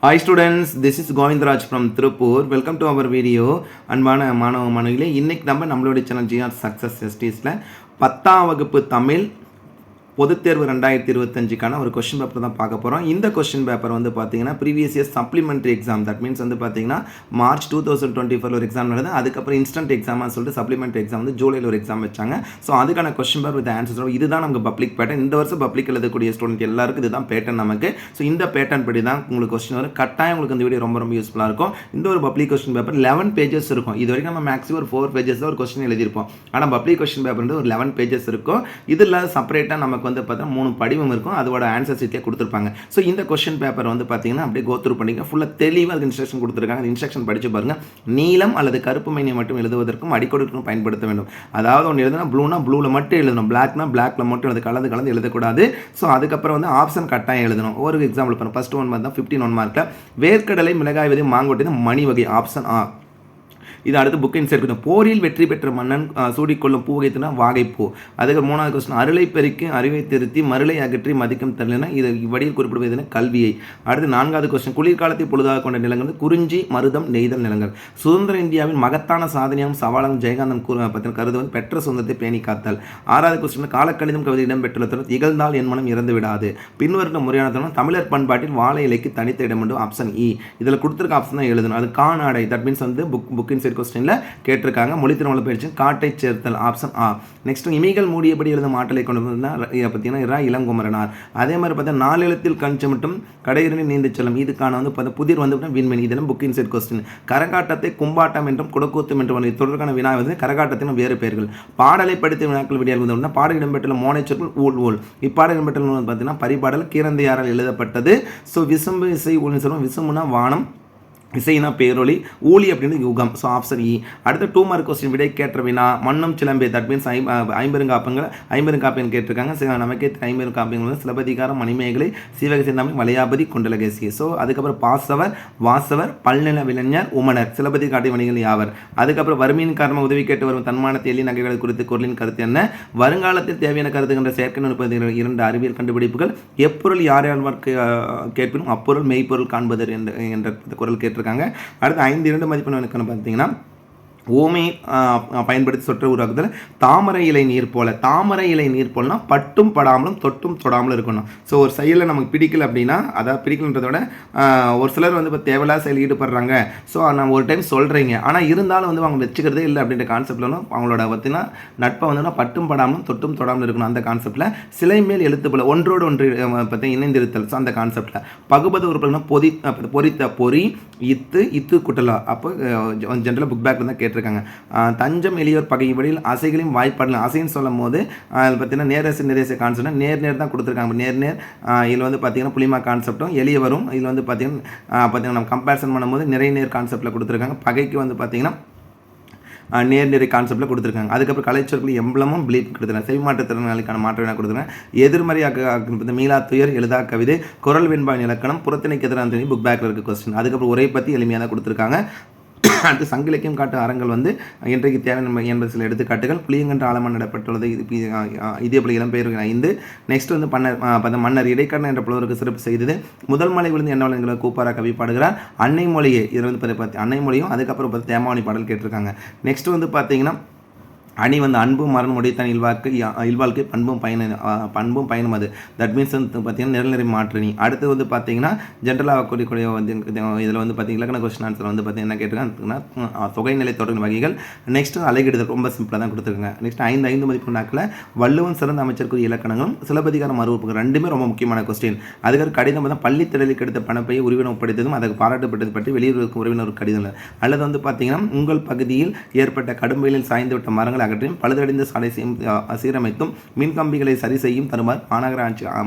Hi students, this is Govindraj from Tirupur. Welcome to our video. அன்பான மாணவ மாணவிகளே, இன்னைக்கு நம்மளுடைய சேனல் ஜிஆர் சக்ஸஸ் எஸ்டிஸில் 10ஆம் வகுப்பு தமிழ் பொதுத் தேர்வு 2025க்கான ஒரு கொஸ்டின் பேப்பர் தான் பார்க்க போகிறோம். இந்த கொஸ்டின் பேப்பர் வந்து பார்த்தீங்கன்னா previous year supplementary exam, that means வந்து பார்த்தீங்கன்னா மார்ச் 2024 ஒரு எக்ஸாம் நடந்தது. அதுக்கப்புறம் இன்ஸ்டன்ட் எக்ஸாம்னு சொல்லிட்டு சப்ளிமெண்ட்ரி எக்ஸாம் வந்து ஜூலையில் ஒரு எக்ஸாம் வச்சாங்க. ஸோ அதுக்கான கொஸ்டின் பேப்பர் வித் ஆன்சர்ஸ் இதுதான் நமக்கு பப்ளிக் பேட்டர்ன். இந்த வருஷம் பப்ளிக் எழுதக்கூடிய ஸ்டூடெண்ட் எல்லாருக்கும் இதுதான் பேட்டர்ன் நமக்கு. ஸோ இந்த பேட்டர்ன் படி தான் உங்களுக்கு கொஸ்டின் வரும். கட்டாயம் உங்களுக்கு இந்த வீடியோ ரொம்ப யூஸ்ஃபுல்லாக இருக்கும். இந்த ஒரு பப்ளிக் கொஸ்டின் பேப்பர் 11 பேஜஸ் இருக்கும். இது வரைக்கும் நம்ம மேக்ஸிமம் ஒரு 4 பேஜஸ் தான் ஒரு கொஸ்டின் எழுதியிருப்போம். ஆனால் பப்ளிக் கொஸ்டின் பேப்பர் வந்து ஒரு 11 பேஜஸ் இருக்கும். இதில் செப்பரேட்டாக நமக்கு வந்து பார்த்தா 3 படிவம் இருக்கும். அதோட ஆன்சர் ஷீட்லேயே கொடுத்துருப்பாங்க. ஸோ இந்த கொஸ்டின் பேப்பர் வந்து பார்த்தீங்கன்னா அப்படியே கோத்ரூ பண்ணிக்க ஃபுல்லாக தெளிவாக அதுக்கு இன்ஸ்ட்ரக்ஷன் கொடுத்துருக்காங்க. அந்த இன்ஸ்ட்ரக்ஷன் படித்து பாருங்கள். நீலம் அல்லது கருப்பு மைனை மட்டும் எழுதுவதற்கும் அடிக்கோடுக்கும் பயன்படுத்த வேண்டும். அதாவது ஒன்று எழுதுனா ப்ளூனா ப்ளூவில் மட்டும் எழுதணும், பிளாக்னா பிளாக்ல மட்டும் எழுது, கலந்து எழுதக்கூடாது. ஸோ அதுக்கப்புறம் வந்து ஆப்ஷன் கட்டாயம் எழுதணும். ஒரு எக்ஸாம்பிள் பண்ணுங்க. ஃபர்ஸ்ட் 1 மார்க் தான் 15 மார்க்கில் வேர்க்கடலை, மிளகாய் விதை, மாங்கொட்டை மணி வகை ஆப்ஷன் ஆ. இது அடுத்து புக் இன்சைட் கொடுத்தோம். போரில் வெற்றி பெற்ற மன்னன் சூடிக்கொள்ளும் பூ வைத்துனா வாகைப்பூ. அதுக்கு 3வது கொஸ்டின் அருளை பெருக்கி அறிவை திருத்தி மருளை அகற்றி மதிக்கும் தரலைன்னா இது வடியில் குறிப்பிடுவது கல்வியை. அடுத்து 4வது கொஸ்டின் குளிர்காலத்தை பொழுதாக கொண்ட நிலங்கள் வந்து குறிஞ்சி, மருதம், நெய்தல் நிலங்கள். சுதந்திர இந்தியாவின் மகத்தான சாதனையாகவும் சவாலும் ஜெயகாந்தன் பற்றின கருது வந்து பெற்ற சுதந்திரத்தை பேணி காத்தல். 6வது கொஸ்டின் காலக்கணிதம் கவிதை இடம்பெற்றுள்ள இகழ்ந்தால் என் மனம் இறந்து விடாது. பின்வரும் முறையான தருணம் தமிழர் பண்பாட்டில் வாழை இலைக்கு தனித்த இடம் உண்டு. ஆப்ஷன் இ. இதில் கொடுத்துருக்க ஆப்ஷன் தான் எழுதணும். அது காணாடை, தட் மீன்ஸ் வந்து புக் இன்சைட் கொஸ்டின்ல கேட்டிருக்காங்க. மொழி திருமண பயிற்சி காட்டை சேர்த்தல் ஆப்ஷன் ஆ. நெக்ஸ்ட் இமைகள் மூடியபடி எழுதும் ஆற்றலை கொண்டு பார்த்தீங்கன்னா இளங்குமரனார். அதே மாதிரி பார்த்தா 4 எழுத்தில் கஞ்ச மட்டும் கடையிறனி நீந்து செல்லும். இதுக்கான வந்து பார்த்தா புதிர் வந்து விண்மணி. இதெல்லாம் புக் இன்சைட் கொஸ்டின். கரகாட்டத்தை கும்பாட்டம் என்றும் குடக்கூத்தும் என்றும் தொடர்கான வினா வந்து கரகாட்டத்தின் வேறு பெயர்கள். பாடலை படித்த வினாக்கள் விடியால் வந்து பாடல் இடம்பெற்றுள்ள மோனைச்சொற்கள் ஊழ் ஊழ். இப்பாடல் இடம்பெற்றுள்ள பார்த்தீங்கன்னா பரிபாடல் கீரந்தையாரால் எழுதப்பட்டது. ஸோ விசும்பு இசை ஊழல் சொல்லுவோம். விசும்புனா வானம், இசைனா பேரொளி, ஊழி அப்படின்றது யுகம். ஸோ ஆப்ஷன் இ. அடுத்த 2 மார்க் கொஸ்டின் விடை கேட்ட வினா மன்னம் சிலம்பே, தட் மீன்ஸ் 50 கேட்டிருக்காங்க. நமக்கே 50 காப்பியங்கள் சிலப்பதிகாரம், மணிமேகலை, சீவக சிந்தாமணி, வளையாபதி, குண்டலகேசி. ஸோ அதுக்கப்புறம் பாசவர், வாசவர், பல்நில விளைஞர், உமனர், சிலப்பதி காட்டி வணிகள் யாவர். அதுக்கப்புறம் வறுமையின் காரணமாக உதவி கேட்டு வரும் தன்மான எலி நகைகளை குறித்து குரலின் கருத்து என்ன? வருங்காலத்தில் தேவையான கருத்துகின்ற செயற்கை நுட்பத்தில் 2 அறிவியல் கண்டுபிடிப்புகள். எப்பொருள் யார் யார் கேட்பினும் அப்பொருள் மெய்ப்பொருள் காண்பது என்ற குரல் கேட்டு. அடுத்து 5 மதிப்பெண் பார்த்தீங்கன்னா ஓமை பயன்படுத்தி சொற்ற உருவாக்குதல். தாமரை இலை நீர் போல. தாமரை இலை நீர் போலனா பட்டும் படாமலும் தொட்டும் தொடாமலும் இருக்கணும். ஸோ ஒரு செயலில் நமக்கு பிடிக்கல அப்படின்னா, அதாவது பிடிக்கலன்றதோட ஒரு சிலர் வந்து இப்போ தேவையில்லாத செயல் ஈடுபடுறாங்க. ஸோ நான் ஒரு டைம் சொல்கிறீங்க, ஆனால் இருந்தாலும் வந்து அவங்க வச்சுக்கிறதே இல்லை அப்படின்ற கான்செப்டில் அவங்களோட பார்த்தீங்கன்னா நட்பை வந்து பட்டும் படாமலும் தொட்டும் தொடாமலும் இருக்கணும். அந்த கான்செப்டில் சிலை மேல் எழுத்து போல ஒன்றோடு ஒன்று பார்த்தீங்கன்னா இணைந்திருத்தல். ஸோ அந்த கான்செப்டில் பகுபது உறுப்புகள்னா பொறித்த பொறி, இத்து குட்டலா. அப்போ ஜென்ரலாக புக் பேக்கில் தான் கேட்டிருக்காங்க. தஞ்சம் எளியோர் பகை வழியில் அசைகளையும் வாய்ப்பாடலாம். அசைன்னு சொல்லும் போது அதில் பார்த்தீங்கன்னா நேரசு நிறைய கான்செப்ட் நேர் தான் கொடுத்துருக்காங்க. நேர் இதில் வந்து பார்த்தீங்கன்னா புளிமா கான்செப்டும் எளிய வரும். இதில் வந்து பார்த்தீங்கன்னா நம்ம கம்பேரிசன் பண்ணும்போது நிறைய நேர் கான்செப்டில் கொடுத்துருக்காங்க. பகைக்கு வந்து பார்த்தீங்கன்னா நேர்நிறை கான்செப்டில் கொடுத்துருக்காங்க. அதுக்கப்புறம் கலைச்சொற்கள் எம்பளமும் பிலீப் கொடுத்துருக்காங்க. செவிமாற்றுத்திறனாளிக்கான மாற்றம் என்ன கொடுத்துருக்காங்க? எதிர்மறையாக மீளா துயர், எழுதா கவிதை, குரல் வெண்பாவின் இலக்கணம், புறத்திணைக்கு எதிரான புக் பேக்கில் இருக்க கொஸ்டின். அதுக்கப்புறம் உரை பற்றி எளிமையாக தான் கொடுத்துருக்காங்க. அடுத்து சங்கிலக்கியம் காட்டு அறங்கள் வந்து இன்றைக்கு தேவை என்பது சில எடுத்துக்காட்டுகள். புளியங்கன்ற ஆழமாக நடப்பட்டுள்ளது. இதே போல இளம்பெயர் 5. நெக்ஸ்ட் வந்து மன்னர் இடைக்காரன் என்ற புலவருக்கு சிறப்பு செய்தது. முதல் மலை விழுந்து என்ன என்கிற கூப்பாரா கவி பாடுகிறார். அன்னை மொழியை இது வந்து அன்னை மொழியும் அதுக்கப்புறம் தேமாவணி பாடல் கேட்டிருக்காங்க. நெக்ஸ்ட் வந்து பார்த்தீங்கன்னா அணி வந்து அன்பும் மரணம் உடைத்தான் இல்வாழ்க்கை பண்பும் பயனும் அது. தட் மீன்ஸ் வந்து பார்த்தீங்கன்னா நிரல்நிறை மாற்றணி. அடுத்து வந்து பார்த்தீங்கன்னா ஜென்ரலாக கூடிய வந்து இதில் வந்து பார்த்தீங்கன்னா இலக்கண கொஸ்டின் ஆன்சர் வந்து பார்த்தீங்கன்னா என்ன கேட்டிருக்காங்கன்னா தொகைநிலை தொடர்பு வகைகள். நெக்ஸ்ட் அலைகிடுதல் ரொம்ப சிம்பிளாக தான் கொடுத்துருக்காங்க. நெக்ஸ்ட் 5 மதிப்பெண்ணாக்கில் வள்ளுவன் சிறந்த அமைச்சருக்குரிய இலக்கணங்களும் சிலப்பதிகாரம் மறுப்புகள் 2மே ரொம்ப முக்கியமான கொஸ்டின். அதுக்கு கடிதம் வந்து பள்ளி திடலுக்கு எடுத்த பணப்பையை உறவினர் ஒப்படைத்ததும் அதுக்கு பாராட்டப்பட்டது பற்றி வெளியூருக்கு உறவினர் கடிதம். அல்லது வந்து பார்த்தீங்கன்னா உங்கள் பகுதியில் ஏற்பட்ட கடும் வெயிலில் சாய்ந்து விட்ட மரங்கள் அகற்றியும் பழுதடைந்த சாலை சீரமைத்தும் மின்கம்பிகளை சரி செய்யும் தருமாறு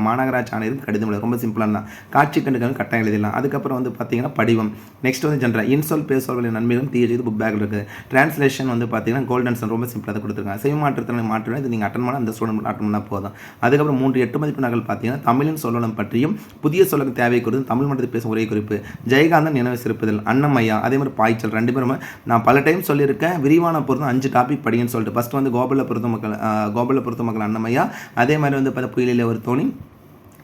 மாநகராட்சி ஆணையருக்கு கடிதம். ரொம்ப சிம்பிளாக தான். காட்சி கண்டுகள் கட்டாயம் எழுதிடலாம். அதுக்கப்புறம் வந்து பார்த்தீங்கன்னா படிவம். நெக்ஸ்ட் வந்து ஜென்ரல் இன்சொல் பேசுவர்களின் நன்மைகளும் தீய செய்து புக் பேக்கில் இருக்குது. டிரான்ஸ்லேஷன் வந்து பார்த்தீங்கன்னா கோல்டன் சன் ரொம்ப சிம்பிளாக கொடுத்துருக்காங்க. செவி மாற்றத்தினை மாற்றம் இது நீங்கள் அட்டன் பண்ணால் அந்த ஸ்டூடெண்ட் அட்டன் பண்ணால் போதும். அதுக்கப்புறம் 3 8 மதிப்பெண்கள் பார்த்தீங்கன்னா தமிழின் சொல்லலம் பற்றியும் புதிய சொல்லலும் தேவை குறித்து தமிழ் மட்டத்தில் பேசும் ஒரே குறிப்பு. ஜெயகாந்தன் நினைவு சிறப்புதல், அன்னமையா, அதே மாதிரி பாய்ச்சல் 2 பேரும் நான் பல டைம் சொல்லியிருக்கேன். விரிவான பொருத்தம் 5 டாபிக் படிங்கன்னு சொல்லிட்டு ஃபஸ்ட்டு வந்து கோபல பொறுத்த மக்கள் அன்னமையா, அதே மாதிரி வந்து புயலில் ஒரு தோணி,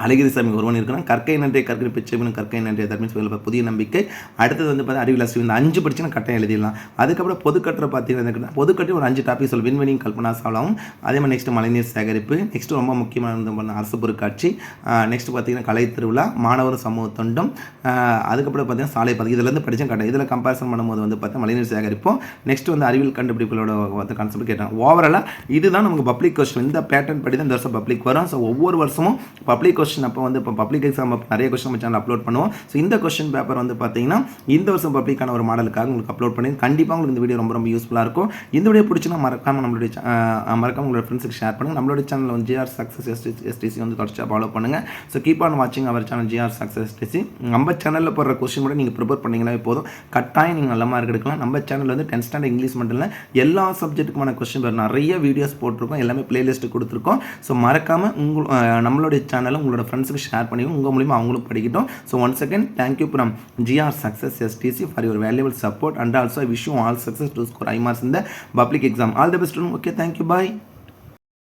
அழகிரிசாமி ஒருவன் இருக்கிறான். கற்கை நன்றே கற்கை பிச்சைவனும் கற்கை நன்றே தட் மீன்ஸ் புதிய நம்பிக்கை. அடுத்தது வந்து பார்த்தா அறிவியல் அசிவு. இந்த 5 படிச்சுன்னா கட்டாயம் எழுதிடலாம். அதுக்கப்புறம் பொதுக்கட்டுரை பார்த்தீங்கன்னா பொதுக்கட்டுரை ஒரு 5 டாபிக் சொல்லு. விண்வெளியும் கல்பனா சாவலாவும், அதே மாதிரி நெக்ஸ்ட் மழைநீர் சேகரிப்பு, நெக்ஸ்ட் ரொம்ப முக்கியமான அரசு பொருட்காட்சி, நெக்ஸ்ட் பார்த்தீங்கன்னா கலை திருவிழா, மாணவரும் சமூக தொண்டும், அதுக்கப்புறம் பார்த்தீங்கன்னா சாலை பதவி. இதிலேருந்து படித்தா கட்டாயம். இதில் கம்பேரிசன் பண்ணும்போது வந்து பார்த்தா மழைநீர் சேகரிப்போம். நெக்ஸ்ட் வந்து அறிவியல் கண்டுபிடிப்புகளோட வந்து கான்செப்ட் கேட்டாங்க. ஓவராலாக இதுதான் நமக்கு பப்ளிக் கொஸ்டின். இந்த பேட்டர்ன் படி தான் இந்த வருஷம் பப்ளிக் வரும். ஸோ ஒவ்வொரு வருஷமும் பப்ளிக் கொஸ்டின் அப்போ வந்து இப்போ பப்ளிக் எக்ஸாம் நிறைய கொஸ்டின் நம்ம சேனல் அப்லோட் பண்ணுவோம். ஸோ இந்த கொஸ்டின் பேப்பர் வந்து பார்த்தீங்கன்னா இந்த வருஷம் பப்ளிக்கான ஒரு மாடலுக்காக உங்களுக்கு அப்லோட் பண்ணி கண்டிப்பாக உங்களுக்கு இந்த வீடியோ ரொம்ப ரொம்ப யூஸ்ஃபுல்லாக இருக்கும். இந்த வீடியோ பிடிச்சினா மறக்காம உங்களோட ஃப்ரெண்ட்ஸுக்கு ஷேர் பண்ணுங்கள். நம்மளோட சேனல் வந்து ஜிஆர் சக்ஸஸ் எஸ்டிசி வந்து தொடர்ச்சியாக ஃபாலோ பண்ணுங்கள். ஸோ கீப் ஆன் வாட்சிங் our channel GR success STC. நம்ம சேனலில் போடுற கொஸ்டின் கூட நீங்கள் ப்ரிப்பேர் பண்ணிங்கனாவே போதும். கட்டாயம் நீங்கள் நல்ல மார்க் எடுக்கலாம். நம்ம சேனலில் வந்து 10th ஸ்டாண்டர்ட் இங்கிலீஷ் மட்டும் இல்லை எல்லா சப்ஜெக்ட்டுக்குமான கொஸ்டின் பேப்பர் நிறைய வீடியோஸ் போட்டிருக்கோம். எல்லாமே பிளேலிஸ்ட் கொடுத்துருக்கோம். ஸோ மறக்காமல் நம்மளுடைய சேனலை உங்களோட ஃப்ரெண்ட்ஸுக்கு ஷேர் பண்ணி உங்கள் மூலிமா அவங்களும் படிக்கட்டும். So once again thank you from GR success STC for your valuable support and also I wish you all success to score high marks in the public exam. All the best. Okay, thank you. Bye.